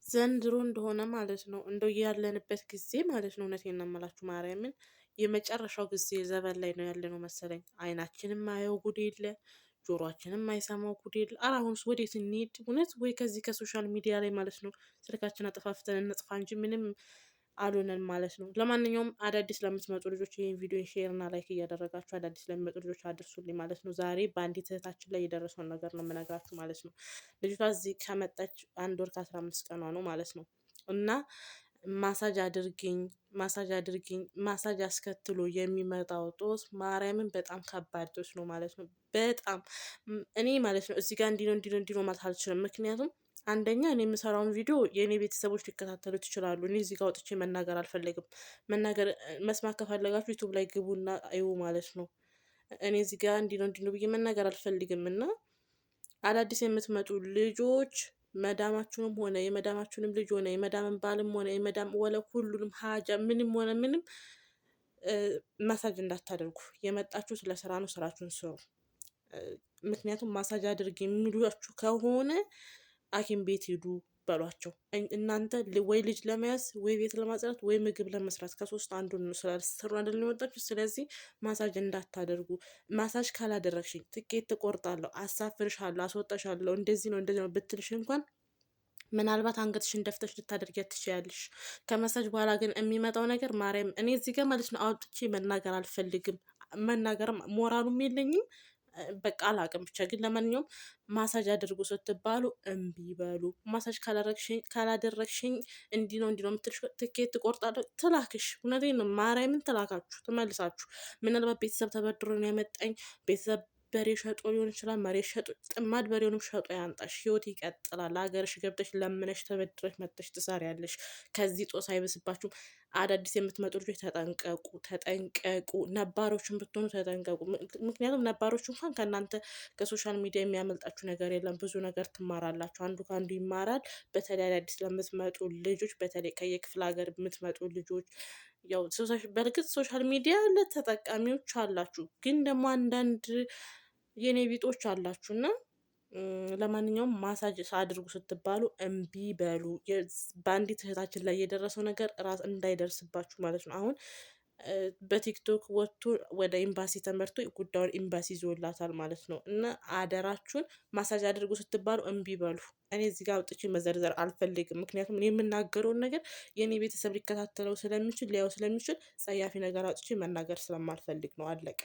ዘንድሮ እንደሆነ ማለት ነው እንደው ያለንበት ጊዜ ማለት ነው። እውነቴን ነው የምላችሁ ማርያምን የመጨረሻው ጊዜ ዘመን ላይ ነው ያለነው መሰለኝ። አይናችንም ማየው ጉድ የለ፣ ጆሮአችንም ማይሰማው ጉድ የለ። ኧረ አሁንስ ወዴት እንሂድ? እውነት ወይ ከዚህ ከሶሻል ሚዲያ ላይ ማለት ነው ስልካችን አጠፋፍተን እንጥፋ እንጂ ምንም አልሆነን ማለት ነው። ለማንኛውም አዳዲስ ለምትመጡ ልጆች ይህን ቪዲዮ ሼር እና ላይክ እያደረጋችሁ አዳዲስ ለሚመጡ ልጆች አድርሱልኝ ማለት ነው። ዛሬ በአንዲት እህታችን ላይ የደረሰውን ነገር ነው የምነግራችሁ ማለት ነው። ልጅቷ እዚህ ከመጣች 1 ወር ከ15 ቀኗ ነው ማለት ነው። እና ማሳጅ አድርጊኝ ማሳጅ አድርጊኝ ማሳጅ አስከትሎ የሚመጣው ጦስ ማርያምን በጣም ከባድ ጦስ ነው ማለት ነው። በጣም እኔ ማለት ነው እዚህ ጋር እንዲህ ነው እንዲህ ነው እንዲህ ነው ማለት አልችልም። ምክንያቱም አንደኛ እኔ የምሰራውን ቪዲዮ የእኔ ቤተሰቦች ሊከታተሉት ይችላሉ። እኔ እዚህ ጋር ወጥቼ መናገር አልፈለግም። መናገር መስማት ከፈለጋችሁ ዩቱብ ላይ ግቡና እዩ ማለት ነው። እኔ እዚህ ጋር እንዲህ ነው እንዲህ ነው ብዬ መናገር አልፈልግም። እና አዳዲስ የምትመጡ ልጆች መዳማችሁንም ሆነ የመዳማችሁንም ልጅ ሆነ የመዳምን ባልም ሆነ የመዳም ወለ ሁሉንም ሀጃ ምንም ሆነ ምንም ማሳጅ እንዳታደርጉ። የመጣችሁት ለስራ ነው፣ ስራችሁን ስሩ። ምክንያቱም ማሳጅ አድርግ የሚሏችሁ ከሆነ ሐኪም ቤት ሂዱ በሏቸው። እናንተ ወይ ልጅ ለመያዝ ወይ ቤት ለማጽዳት ወይ ምግብ ለመስራት ከሶስት አንዱን ነው ስላልሰሩ አይደል የወጣችሁ። ስለዚህ ማሳጅ እንዳታደርጉ። ማሳጅ ካላደረግሽኝ ትኬት ትቆርጣለሁ፣ አሳፍርሻለሁ፣ አስወጣሻለሁ፣ እንደዚህ ነው ብትልሽ እንኳን ምናልባት አንገትሽን ደፍተሽ ልታደርጊያት ትችያለሽ። ከመሳጅ በኋላ ግን የሚመጣው ነገር ማርያም እኔ እዚህ ጋር ማለት ነው አውጥቼ መናገር አልፈልግም። መናገርም ሞራሉም የለኝም። በቃ አላቅም። ብቻ ግን ለማንኛውም ማሳጅ አድርጉ ስትባሉ እምቢ በሉ። ማሳጅ ካላደረግሽኝ እንዲህ ነው የምትልሽ ትኬት ትቆርጣለሁ ትላክሽ። እውነቴን ነው ማርያምን ትላካችሁ ትመልሳችሁ። ምናልባት ቤተሰብ ተበድሮ ነው ያመጣኝ ቤተሰብ በሬ ሸጦ ሊሆን ይችላል። መሬት ሸጦ ጥማድ በሬውንም ሸጦ ያንጣሽ። ህይወት ይቀጥላል። ሀገርሽ ገብተሽ ለምነሽ ተበድረሽ መጥተሽ ትሰሪያለሽ። ከዚህ ጦስ አይብስባችሁም። አዳዲስ የምትመጡ ልጆች ተጠንቀቁ። ነባሮችን ብትሆኑ ተጠንቀቁ። ምክንያቱም ነባሮች እንኳን ከእናንተ ከሶሻል ሚዲያ የሚያመልጣችሁ ነገር የለም። ብዙ ነገር ትማራላችሁ። አንዱ ከአንዱ ይማራል። በተለይ አዳዲስ ለምትመጡ ልጆች፣ በተለይ ከየክፍለ ሀገር የምትመጡ ልጆች ያው በእርግጥ ሶሻል ሚዲያ ለተጠቃሚዎች አላችሁ፣ ግን ደግሞ አንዳንድ የኔ ቢጦች አላችሁ እና ለማንኛውም ማሳጅ አድርጉ ስትባሉ እምቢ በሉ። በአንዲት እህታችን ላይ የደረሰው ነገር ራስ እንዳይደርስባችሁ ማለት ነው። አሁን በቲክቶክ ወጥቶ ወደ ኤምባሲ ተመርቶ ጉዳዩን ኤምባሲ ይዞላታል ማለት ነው። እና አደራችሁን ማሳጅ አድርጉ ስትባሉ እምቢ በሉ። እኔ እዚህ ጋር አውጥቼ መዘርዘር አልፈልግም። ምክንያቱም እኔ የምናገረውን ነገር የእኔ ቤተሰብ ሊከታተለው ስለሚችል ሊያው ስለሚችል ጸያፊ ነገር አውጥቼ መናገር ስለማልፈልግ ነው። አለቀ።